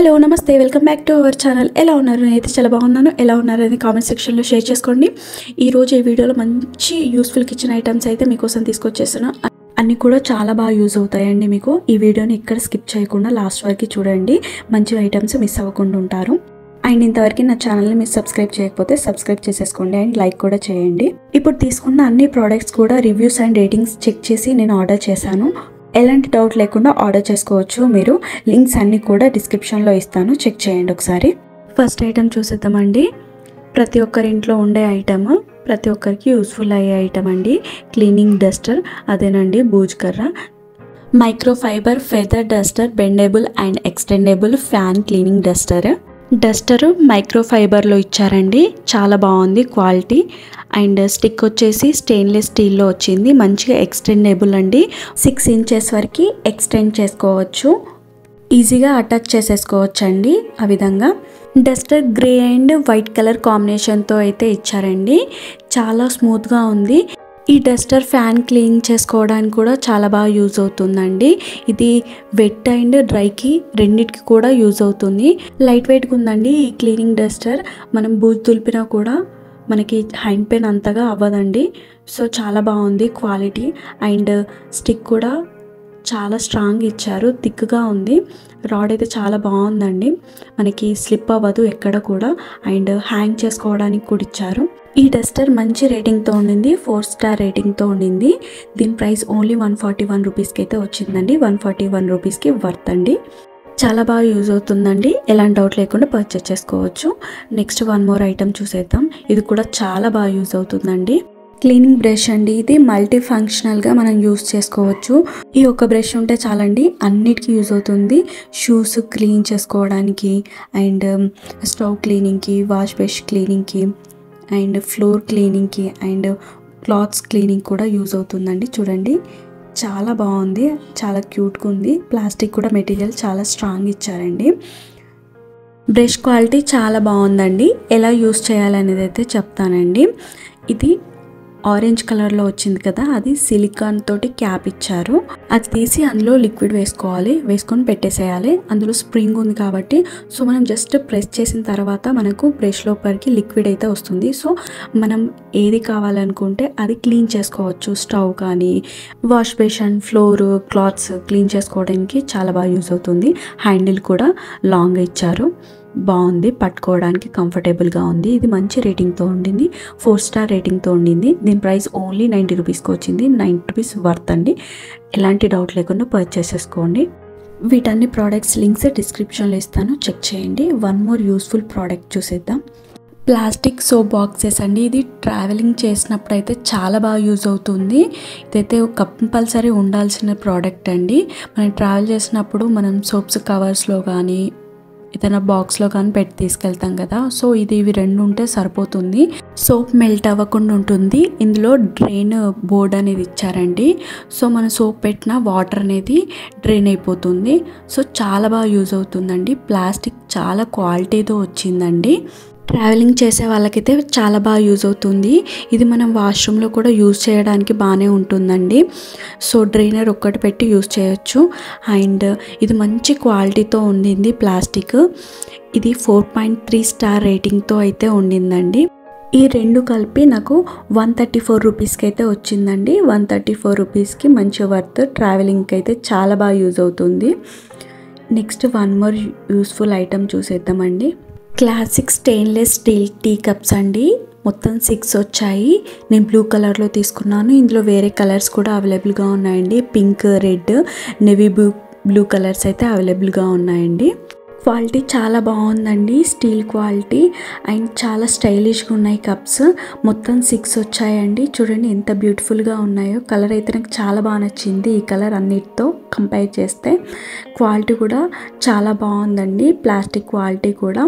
Hello నమస్తే welcome back to our channel. ఎలా ఉన్నారు? నేనైతే చాలా బాగున్నాను. ఎలా ఉన్నారు అని కామెంట్ సెక్షన్లో షేర్ చేసుకోండి. ఈరోజు ఈ వీడియోలో మంచి యూస్ఫుల్ కిచెన్ ఐటమ్స్ అయితే మీకోసం తీసుకొచ్చేసాను. అన్నీ కూడా చాలా బాగా యూజ్ అవుతాయండి మీకు. ఈ వీడియోని ఇక్కడ స్కిప్ చేయకుండా లాస్ట్ వరకు చూడండి. మంచి ఐటమ్స్ మిస్ అవ్వకుండా ఉంటారు. అండ్ ఇంతవరకు నా ఛానల్ని మీరు సబ్స్క్రైబ్ చేయకపోతే సబ్స్క్రైబ్ చేసేసుకోండి అండ్ లైక్ కూడా చేయండి. ఇప్పుడు తీసుకున్న అన్ని ప్రోడక్ట్స్ కూడా రివ్యూస్ అండ్ రేటింగ్స్ చెక్ చేసి నేను ఆర్డర్ చేశాను. ఎలాంటి డౌట్ లేకుండా ఆర్డర్ చేసుకోవచ్చు మీరు. లింక్స్ అన్నీ కూడా డిస్క్రిప్షన్లో ఇస్తాను, చెక్ చేయండి ఒకసారి. ఫస్ట్ ఐటమ్ చూసేద్దామండి. ప్రతి ఒక్కరి ఇంట్లో ఉండే ఐటమ్, ప్రతి ఒక్కరికి యూస్ఫుల్ అయ్యే ఐటమ్ అండి. క్లీనింగ్ డస్టర్, అదేనండి బూజ్ కర్ర. Micro fibre feather duster, bendable and extendable fan cleaning duster. Duster micro ఫైబర్లో ఇచ్చారండి, చాలా బాగుంది క్వాలిటీ. అండ్ స్టిక్ వచ్చేసి స్టెయిన్లెస్ స్టీల్లో వచ్చింది, మంచిగా ఎక్స్టెండేబుల్ అండి. 6 ఇంచెస్ వరకు ఎక్స్టెండ్ చేసుకోవచ్చు, ఈజీగా అటాచ్ చేసేసుకోవచ్చు అండి. ఆ విధంగా Duster grey and white colour కాంబినేషన్తో అయితే ఇచ్చారండి, చాలా స్మూత్గా ఉంది. ఈ డస్టర్ ఫ్యాన్ క్లీన్ చేసుకోవడానికి కూడా చాలా బాగా యూజ్ అవుతుందండి. ఇది వెట్ అండ్ డ్రైకి రెండింటికి కూడా యూజ్ అవుతుంది. లైట్ వెయిట్గా ఉందండి ఈ క్లీనింగ్ డస్టర్. మనం బూజు దులిపినా కూడా మనకి హ్యాండ్ పెయిన్ అంతగా అవ్వదండి. సో చాలా బాగుంది క్వాలిటీ. అండ్ స్టిక్ కూడా చాలా స్ట్రాంగ్ ఇచ్చారు, థిక్గా ఉంది. రాడ్ అయితే చాలా బాగుందండి, మనకి స్లిప్ అవ్వదు ఎక్కడ కూడా. అండ్ హ్యాంగ్ చేసుకోవడానికి కూడా ఇచ్చారు. ఈ డస్టర్ మంచి రేటింగ్తో ఉండింది, 4 స్టార్ రేటింగ్తో ఉండింది. దీని ప్రైస్ ఓన్లీ 141 రూపీస్కి అయితే వచ్చిందండి. 141 రూపీస్కి వర్త్ అండి. చాలా బాగా యూజ్ అవుతుందండి, ఎలాంటి డౌట్ లేకుండా పర్చేస్ చేసుకోవచ్చు. నెక్స్ట్ వన్ మోర్ ఐటమ్ చూసేద్దాం. ఇది కూడా చాలా బాగా యూజ్ అవుతుందండి. క్లీనింగ్ బ్రష్ అండి. ఇది మల్టీ ఫంక్షనల్గా మనం యూజ్ చేసుకోవచ్చు. ఈ ఒక బ్రష్ ఉంటే చాలండి, అన్నిటికీ యూజ్ అవుతుంది. షూస్ క్లీన్ చేసుకోవడానికి, అండ్ స్టవ్ క్లీనింగ్కి, వాష్ బేసిన్ క్లీనింగ్కి, అండ్ ఫ్లోర్ క్లీనింగ్కి, అండ్ క్లాత్స్ క్లీనింగ్ కూడా యూజ్ అవుతుందండి. చూడండి చాలా బాగుంది, చాలా క్యూట్గా ఉంది. ప్లాస్టిక్ కూడా మెటీరియల్ చాలా స్ట్రాంగ్ ఇచ్చారండి. బ్రష్ క్వాలిటీ చాలా బాగుందండి. ఎలా యూజ్ చేయాలనేది అయితే చెప్తానండి. ఇది ఆరెంజ్ కలర్లో వచ్చింది కదా, అది సిలికాన్ తోటి క్యాప్ ఇచ్చారు. అది తీసి అందులో లిక్విడ్ వేసుకోవాలి, వేసుకొని పెట్టేసేయాలి. అందులో స్ప్రింగ్ ఉంది కాబట్టి సో మనం జస్ట్ ప్రెస్ చేసిన తర్వాత మనకు బ్రష్ లోపలికి లిక్విడ్ అయితే వస్తుంది. సో మనం ఏది కావాలనుకుంటే అది క్లీన్ చేసుకోవచ్చు. స్టవ్ కానీ, wash basin, floor, clothes clean చేసుకోవడానికి చాలా బాగా యూజ్ అవుతుంది. హ్యాండిల్ కూడా లాంగ్ ఇచ్చారు, బాగుంది, పట్టుకోవడానికి కంఫర్టబుల్గా ఉంది. ఇది మంచి రేటింగ్తో ఉండింది, 4 స్టార్ రేటింగ్తో ఉండింది. దీని ప్రైస్ ఓన్లీ 90 రూపీస్కి వచ్చింది. 90 రూపీస్ వర్త్ అండి, ఎలాంటి డౌట్ లేకుండా పర్చేస్ చేసుకోండి. వీటన్ని ప్రోడక్ట్స్ లింక్స్ డిస్క్రిప్షన్లో ఇస్తాను, చెక్ చేయండి. వన్ మోర్ యూస్ఫుల్ ప్రోడక్ట్ చూసేద్దాం. ప్లాస్టిక్ సోప్ బాక్సెస్ అండి. ఇది ట్రావెలింగ్ చేసినప్పుడు అయితే చాలా బాగా యూజ్ అవుతుంది. ఇదైతే కంపల్సరీ ఉండాల్సిన ప్రోడక్ట్ అండి. మనం ట్రావెల్ చేసినప్పుడు మనం సోప్స్ కవర్స్లో కానీ ఏదైనా బాక్స్లో కానీ పెట్టి తీసుకెళ్తాం కదా, సో ఇవి రెండు ఉంటే సరిపోతుంది. సోప్ మెల్ట్ అవ్వకుండా ఉంటుంది. ఇందులో డ్రైన్ బోర్డ్ అనేది ఇచ్చారండి, సో మనం సోప్ పెట్టిన వాటర్ అనేది డ్రైన్ అయిపోతుంది. సో చాలా బాగా యూజ్ అవుతుందండి. ప్లాస్టిక్ చాలా క్వాలిటీతో వచ్చిందండి. ట్రావెలింగ్ చేసే వాళ్ళకైతే చాలా బాగా యూజ్ అవుతుంది. ఇది మనం వాష్రూమ్లో కూడా యూజ్ చేయడానికి బాగానే ఉంటుందండి. సో డ్రైనర్ ఒక్కటి పెట్టి యూజ్ చేయొచ్చు. అండ్ ఇది మంచి క్వాలిటీతో ఉండింది ప్లాస్టిక్. ఇది 4.3 స్టార్ రేటింగ్తో అయితే ఉండిందండి. ఈ రెండు కలిపి నాకు 134 రూపీస్కి అయితే వచ్చిందండి. 134 రూపీస్కి మంచి వర్త్. ట్రావెలింగ్కి అయితే చాలా బాగా యూజ్ అవుతుంది. Next one more useful item చూసేద్దామండి. Classic stainless steel tea cups అండి. మొత్తం 6 వచ్చాయి. నేను బ్లూ కలర్లో తీసుకున్నాను. ఇందులో వేరే కలర్స్ కూడా అవైలబుల్గా ఉన్నాయండి. Pink, red, navy blue colours అయితే అవైలబుల్గా ఉన్నాయండి. క్వాలిటీ చాలా బాగుందండి, స్టీల్ క్వాలిటీ. అండ్ చాలా స్టైలిష్గా ఉన్నాయి కప్స్. మొత్తం 6 వచ్చాయండి. చూడండి ఎంత బ్యూటిఫుల్గా ఉన్నాయో. కలర్ అయితే నాకు చాలా బాగా నచ్చింది ఈ కలర్ అన్నిటితో కంపేర్ చేస్తే. క్వాలిటీ కూడా చాలా బాగుందండి, ప్లాస్టిక్ క్వాలిటీ కూడా.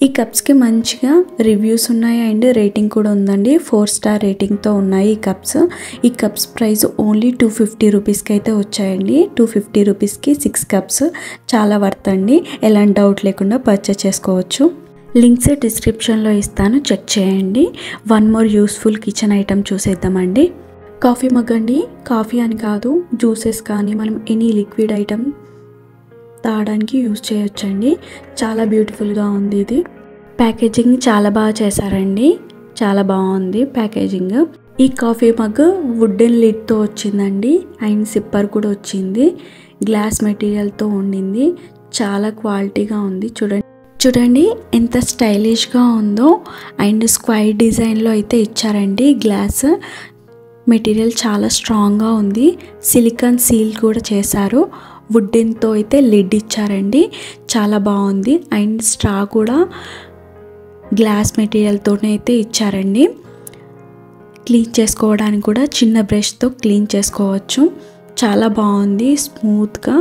ఈ కప్స్కి మంచిగా రివ్యూస్ ఉన్నాయి అండ్ రేటింగ్ కూడా ఉందండి. 4 స్టార్ రేటింగ్తో ఉన్నాయి ఈ కప్స్. ఈ కప్స్ ప్రైస్ ఓన్లీ 250 రూపీస్కి అయితే వచ్చాయండి. 250 రూపీస్కి 6 కప్స్, చాలా వర్త్ అండి. ఎలాంటి డౌట్ లేకుండా పర్చేస్ చేసుకోవచ్చు. లింక్స్ డిస్క్రిప్షన్లో ఇస్తాను, చెక్ చేయండి. One more useful kitchen item చూసేద్దామండి. కాఫీ మగ్ అండి. కాఫీ అని కాదు, జ్యూసెస్ కానీ మనం ఎనీ లిక్విడ్ ఐటమ్ తాగడానికి యూజ్ చేయొచ్చండి. చాలా బ్యూటిఫుల్గా ఉంది. ఇది ప్యాకేజింగ్ చాలా బాగా చేశారండి. చాలా బాగుంది ప్యాకేజింగ్. ఈ కాఫీ మగ్ వుడెన్ లిడ్తో వచ్చిందండి. అండ్ సిప్పర్ కూడా వచ్చింది. గ్లాస్ మెటీరియల్తో ఉండింది. చాలా క్వాలిటీగా ఉంది. చూడండి ఎంత స్టైలిష్గా ఉందో. అండ్ స్క్వైర్ డిజైన్లో అయితే ఇచ్చారండి. గ్లాస్ మెటీరియల్ చాలా స్ట్రాంగ్గా ఉంది. సిలికాన్ సీల్ కూడా చేశారు. వుడెన్తో అయితే లిడ్ ఇచ్చారండి. చాలా బాగుంది. అండ్ స్ట్రా కూడా గ్లాస్ మెటీరియల్తోనే అయితే ఇచ్చారండి. క్లీన్ చేసుకోవడానికి కూడా చిన్న బ్రష్తో క్లీన్ చేసుకోవచ్చు. చాలా బాగుంది, స్మూత్గా.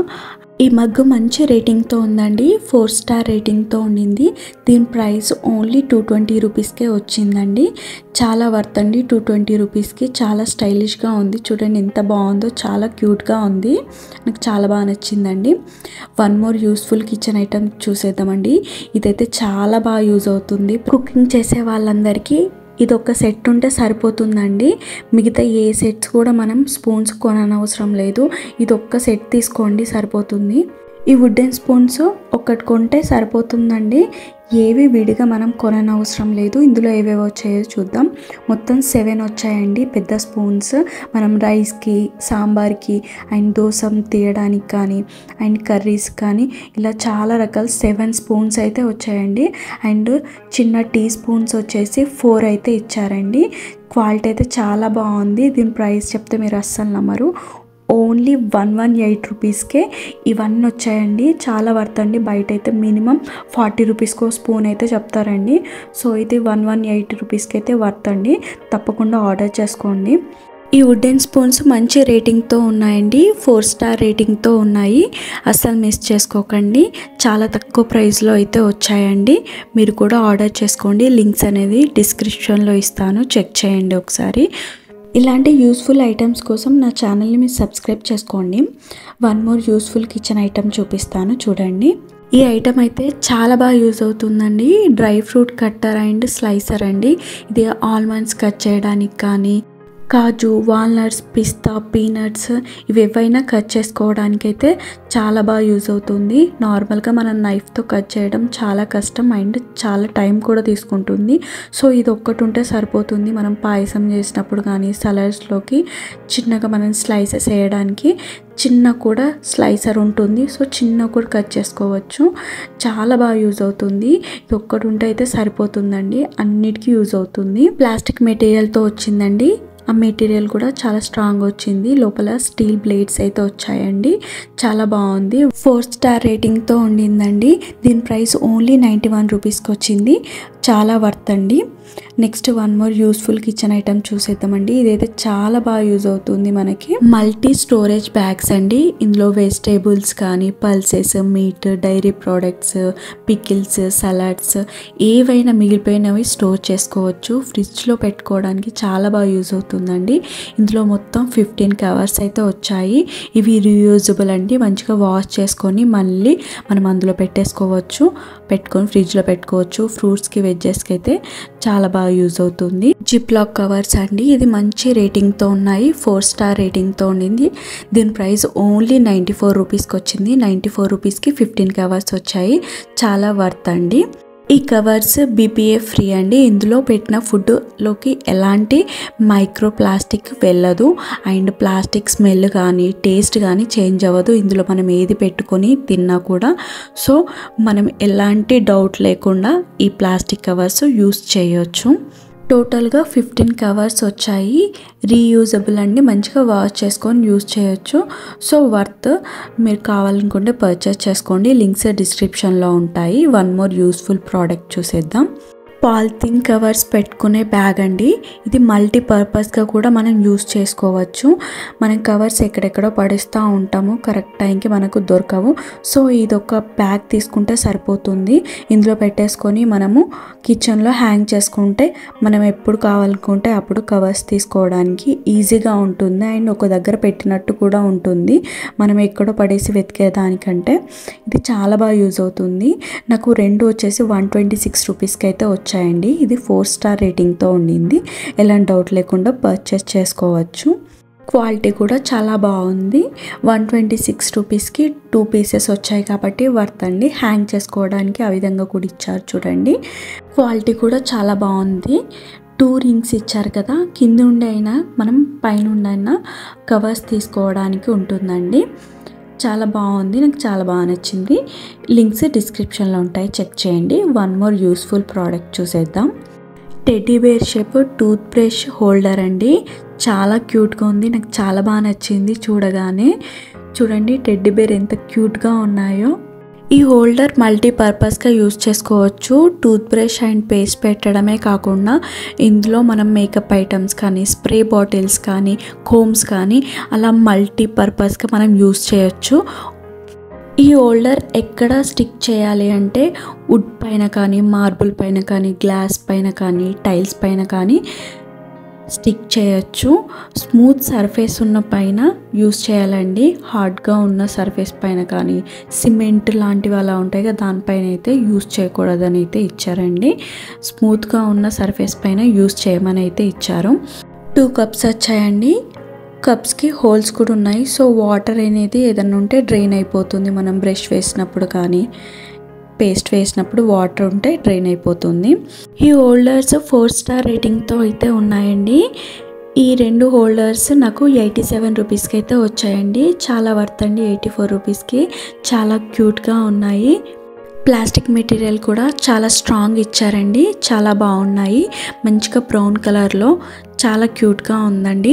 ఈ మగ్గు మంచి రేటింగ్తో ఉందండి. 4 స్టార్ రేటింగ్తో ఉండింది. దీని ప్రైస్ ఓన్లీ 220 రూపీస్కే వచ్చిందండి. చాలా వర్త్ అండి 220 రూపీస్కి. చాలా స్టైలిష్గా ఉంది. చూడండి ఎంత బాగుందో. చాలా క్యూట్గా ఉంది. నాకు చాలా బాగా నచ్చిందండి. One more useful kitchen item చూసేద్దామండి. ఇదైతే చాలా బాగా యూజ్ అవుతుంది. కుకింగ్ చేసే వాళ్ళందరికీ ఇది ఒక సెట్ ఉంటే సరిపోతుందండి. మిగతా ఏ సెట్స్ కూడా మనం స్పూన్స్ కొననవసరం లేదు. ఇది ఒక్క సెట్ తీసుకోండి సరిపోతుంది. ఈ వుడెన్ స్పూన్స్ ఒక్కటి కొంటే సరిపోతుందండి. ఏవి విడిగా మనం కొననవసరం లేదు. ఇందులో ఏవేవి వచ్చాయో చూద్దాం. మొత్తం 7 వచ్చాయండి పెద్ద స్పూన్స్. మనం రైస్కి, సాంబార్కి అండ్ దోశ తీయడానికి కానీ అండ్ కర్రీస్ కానీ ఇలా చాలా రకాల 7 స్పూన్స్ అయితే వచ్చాయండి. అండ్ చిన్న టీ స్పూన్స్ వచ్చేసి 4 అయితే ఇచ్చారండి. క్వాలిటీ అయితే చాలా బాగుంది. దీని ప్రైస్ చెప్తే మీరు అస్సలు నమ్మరు. ఓన్లీ 118 రూపీస్కే ఇవన్నీ వచ్చాయండి. చాలా వర్త్ అండి. బయట అయితే మినిమం 40 రూపీస్కో స్పూన్ అయితే చెప్తారండి. సో ఇది 118 రూపీస్కి అయితే వర్త్ అండి. తప్పకుండా ఆర్డర్ చేసుకోండి. ఈ వుడెన్ స్పూన్స్ మంచి రేటింగ్తో ఉన్నాయండి. 4 స్టార్ రేటింగ్తో ఉన్నాయి. అస్సలు మిస్ చేసుకోకండి. చాలా తక్కువ ప్రైస్లో అయితే వచ్చాయండి. మీరు కూడా ఆర్డర్ చేసుకోండి. లింక్స్ అనేది డిస్క్రిప్షన్లో ఇస్తాను. చెక్ చేయండి ఒకసారి. ఇలాంటి యూస్ఫుల్ ఐటమ్స్ కోసం నా ఛానల్ని మీరు సబ్స్క్రైబ్ చేసుకోండి. One more useful kitchen item చూపిస్తాను చూడండి. ఈ ఐటమ్ అయితే చాలా బాగా యూజ్ అవుతుందండి. Dry fruit cutter and slicer అండి. ఇది ఆల్మండ్స్ కట్ చేయడానికి కానీ, కాజు, వాల్నట్స్, పిస్తా, పీనట్స్ ఇవి ఏవైనా కట్ చేసుకోవడానికి అయితే చాలా బాగా యూజ్ అవుతుంది. నార్మల్గా మనం నైఫ్తో కట్ చేయడం చాలా కష్టం అండ్ చాలా టైం కూడా తీసుకుంటుంది. సో ఇది ఒక్కటి ఉంటే సరిపోతుంది. మనం పాయసం చేసినప్పుడు కానీ సలాడ్స్లోకి చిన్నగా మనం స్లైసెస్ వేయడానికి చిన్న కూడా స్లైసర్ ఉంటుంది. సో చిన్న కూడా కట్ చేసుకోవచ్చు. చాలా బాగా యూజ్ అవుతుంది. ఇది ఒక్కటి ఉంటే అయితే సరిపోతుందండి. అన్నిటికీ యూజ్ అవుతుంది. ప్లాస్టిక్ మెటీరియల్తో వచ్చిందండి. ఆ మెటీరియల్ కూడా చాలా స్ట్రాంగ్ వచ్చింది. లోపల స్టీల్ బ్లేడ్స్ అయితే వచ్చాయండి. చాలా బాగుంది. 4 స్టార్ రేటింగ్తో ఉండిందండి. దీని ప్రైస్ ఓన్లీ 91 రూపీస్కి వచ్చింది. చాలా వర్త్ అండి. Next one more useful kitchen item చూసేద్దామండి. ఇదైతే చాలా బాగా యూజ్ అవుతుంది మనకి. మల్టీ స్టోరేజ్ బ్యాగ్స్ అండి. ఇందులో వెజిటేబుల్స్ కానీ, pulses, meat, dairy products, pickles, salads ఏవైనా మిగిలిపోయినవి స్టోర్ చేసుకోవచ్చు. ఫ్రిడ్జ్లో పెట్టుకోవడానికి చాలా బాగా యూజ్ అవుతుందండి. ఇందులో మొత్తం 15 కవర్స్ అయితే వచ్చాయి. ఇవి రీయూజబుల్ అండి. మంచిగా వాష్ చేసుకొని మళ్ళీ మనం అందులో పెట్టేసుకోవచ్చు. పెట్టుకొని ఫ్రిడ్జ్లో పెట్టుకోవచ్చు. ఫ్రూట్స్కి, వెజ్జెస్కి అయితే చాలా బాగా యూజ్ అవుతుంది. జిప్ లాక్ కవర్స్ అండి. ఇది మంచి రేటింగ్తో ఉన్నాయి. 4 స్టార్ రేటింగ్తో ఉండింది. దీని ప్రైస్ ఓన్లీ 94 రూపీస్కి వచ్చింది. 94 రూపీస్కి 15 కవర్స్ వచ్చాయి. చాలా వర్త్ అండి. ఈ కవర్స్ BPA ఫ్రీ అండి. ఇందులో పెట్టిన ఫుడ్లోకి ఎలాంటి మైక్రో ప్లాస్టిక్ వెళ్ళదు. అండ్ ప్లాస్టిక్ స్మెల్ కానీ టేస్ట్ కానీ చేంజ్ అవ్వదు. ఇందులో మనం ఏది పెట్టుకొని తిన్నా కూడా. సో మనం ఎలాంటి డౌట్ లేకుండా ఈ ప్లాస్టిక్ కవర్స్ యూస్ చేయొచ్చు. టోటల్గా 15 కవర్స్ వచ్చాయి. రీయూజబుల్ అండి. మంచిగా వాష్ చేసుకొని యూజ్ చేయొచ్చు. So worth. మీరు కావాలనుకుంటే పర్చేస్ చేసుకోండి. లింక్స్ డిస్క్రిప్షన్లో ఉంటాయి. వన్ మోర్ యూస్ఫుల్ ప్రోడక్ట్ చూసేద్దాం. పాలిథిన్ కవర్స్ పెట్టుకునే బ్యాగ్ అండి. ఇది మల్టీపర్పస్గా కూడా మనం యూజ్ చేసుకోవచ్చు. మనం కవర్స్ ఎక్కడెక్కడో పడేస్తూ ఉంటాము. కరెక్ట్ టైంకి మనకు దొరకవు. సో ఇది ఒక బ్యాగ్ తీసుకుంటే సరిపోతుంది. ఇందులో పెట్టేసుకొని మనము కిచెన్లో హ్యాంగ్ చేసుకుంటే మనం ఎప్పుడు కావాలనుకుంటే అప్పుడు కవర్స్ తీసుకోవడానికి ఈజీగా ఉంటుంది. అండ్ ఒక దగ్గర పెట్టినట్టు కూడా ఉంటుంది. మనం ఎక్కడో పడేసి వెతికేదానికంటే ఇది చాలా బాగా యూజ్ అవుతుంది. నాకు 2 వచ్చేసి 126 రూపీస్కి అయితే వచ్చాయండి. ఇది 4 స్టార్ రేటింగ్తో ఉండింది. ఎలాంటి డౌట్ లేకుండా పర్చేస్ చేసుకోవచ్చు. క్వాలిటీ కూడా చాలా బాగుంది. 126 రూపీస్కి 2 పీసెస్ వచ్చాయి కాబట్టి వర్త్ అండి. హ్యాంగ్ చేసుకోవడానికి ఆ విధంగా కూడా ఇచ్చారు చూడండి. క్వాలిటీ కూడా చాలా బాగుంది. 2 రింగ్స్ ఇచ్చారు కదా, కింద ఉండి అయినా మనం పైన అయినా కవర్స్ తీసుకోవడానికి ఉంటుందండి. చాలా బాగుంది, నాకు చాలా బాగా నచ్చింది. లింక్స్ డిస్క్రిప్షన్లో ఉంటాయి, చెక్ చేయండి. వన్ మోర్ యూస్ఫుల్ ప్రోడక్ట్ చూసేద్దాం. Teddy bear shape tooth brush holder అండి. చాలా క్యూట్గా ఉంది, నాకు చాలా బాగా నచ్చింది చూడగానే. చూడండి టెడ్డీ బేర్ ఎంత క్యూట్గా ఉన్నాయో. ఈ హోల్డర్ మల్టీపర్పస్గా యూజ్ చేసుకోవచ్చు. టూత్ బ్రష్ అండ్ పేస్ట్ పెట్టడమే కాకుండా ఇందులో మనం మేకప్ ఐటమ్స్ కానీ, స్ప్రే బాటిల్స్ కానీ, కోమ్స్ కానీ అలా మల్టీపర్పస్గా మనం యూజ్ చేయొచ్చు. ఈ హోల్డర్ ఎక్కడ స్టిక్ చేయాలి అంటే వుడ్ పైన కానీ, మార్బుల్ పైన కానీ, గ్లాస్ పైన కానీ, టైల్స్ పైన కానీ స్టిక్ చేయొచ్చు. స్మూత్ సర్ఫేస్ ఉన్న పైన యూస్ చేయాలండి. హార్డ్గా ఉన్న సర్ఫేస్ పైన కానీ, సిమెంట్ లాంటివి అలా ఉంటాయి కదా, దానిపైన అయితే యూస్ చేయకూడదని అయితే ఇచ్చారండి. స్మూత్గా ఉన్న సర్ఫేస్ పైన యూస్ చేయమని అయితే ఇచ్చారు. 2 కప్స్ వచ్చాయండి. కప్స్కి హోల్స్ కూడా ఉన్నాయి. సో వాటర్ అనేది ఏదన్నా ఉంటే డ్రైన్ అయిపోతుంది. మనం బ్రష్ వేసినప్పుడు కానీ, పేస్ట్ వేసినప్పుడు వాటర్ ఉంటే డ్రైన్ అయిపోతుంది. ఈ హోల్డర్స్ 4 స్టార్ రేటింగ్తో అయితే ఉన్నాయండి. ఈ 2 హోల్డర్స్ నాకు 87 రూపీస్కి అయితే వచ్చాయండి. చాలా వర్త్ అండి. 84 రూపీస్కి చాలా క్యూట్గా ఉన్నాయి. ప్లాస్టిక్ మెటీరియల్ కూడా చాలా స్ట్రాంగ్ ఇచ్చారండి. చాలా బాగున్నాయి. మంచిగా బ్రౌన్ కలర్లో చాలా క్యూట్గా ఉందండి.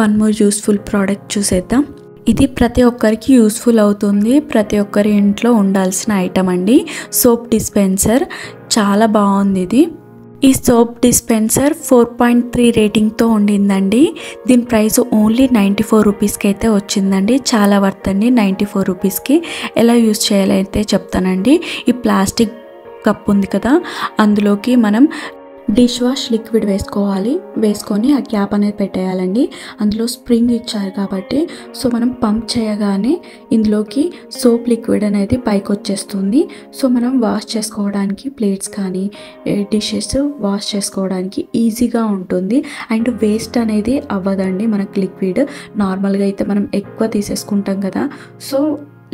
వన్ మోర్ యూస్ఫుల్ ప్రోడక్ట్ చూసేద్దాం. ఇది ప్రతి ఒక్కరికి యూస్ఫుల్ అవుతుంది. ప్రతి ఒక్కరి ఇంట్లో ఉండాల్సిన ఐటమ్ అండి. సోప్ డిస్పెన్సర్ చాలా బాగుంది. ఈ సోప్ డిస్పెన్సర్ 4.3 రేటింగ్తో ఉండిందండి. దీని ప్రైస్ ఓన్లీ 94 రూపీస్కి అయితే వచ్చిందండి. చాలా వర్త్ అండి 94 రూపీస్కి. ఎలా యూస్ చేయాలైతే చెప్తానండి. ఈ ప్లాస్టిక్ కప్ ఉంది కదా, అందులోకి మనం డిష్ వాష్ లిక్విడ్ వేసుకొని ఆ క్యాప్ అనేది పెట్టేయాలండి. అందులో స్ప్రింగ్ ఇచ్చారు కాబట్టి సో మనం పంప్ చేయగానే ఇందులోకి సోప్ లిక్విడ్ అనేది పైకి వచ్చేస్తుంది. సో మనం వాష్ చేసుకోవడానికి, ప్లేట్స్ కానీ డిషెస్ వాష్ చేసుకోవడానికి ఈజీగా ఉంటుంది. అండ్ వేస్ట్ అనేది అవ్వదండి మనకు లిక్విడ్. నార్మల్గా అయితే మనం ఎక్కువ తీసేసుకుంటాం కదా, సో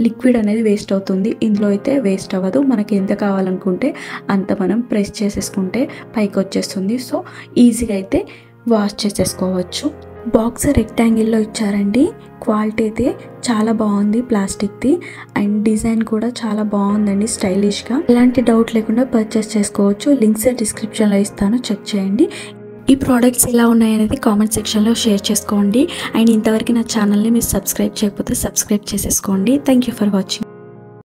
లిక్విడ్ అనేది వేస్ట్ అవుతుంది. ఇందులో అయితే వేస్ట్ అవ్వదు. మనకి ఎంత కావాలనుకుంటే అంత మనం ప్రెస్ చేసేసుకుంటే పైకి వచ్చేస్తుంది. సో ఈజీగా అయితే వాష్ చేసేసుకోవచ్చు. బాక్స్ రెక్టాంగిల్లో ఇచ్చారండి. క్వాలిటీ అయితే చాలా బాగుంది ప్లాస్టిక్ది. అండ్ డిజైన్ కూడా చాలా బాగుందండి, స్టైలిష్గా. ఎలాంటి డౌట్ లేకుండా పర్చేస్ చేసుకోవచ్చు. లింక్స్ డిస్క్రిప్షన్లో ఇస్తాను, చెక్ చేయండి. ఈ ప్రోడక్ట్స్ ఎలా ఉన్నాయనేది కామెంట్ సెక్షన్లో షేర్ చేసుకోండి. అండ్ ఇంతవరకు నా ఛానల్ని మీరు సబ్స్క్రైబ్ చేయకపోతే సబ్స్క్రైబ్ చేసేసుకోండి. Thank you for watching.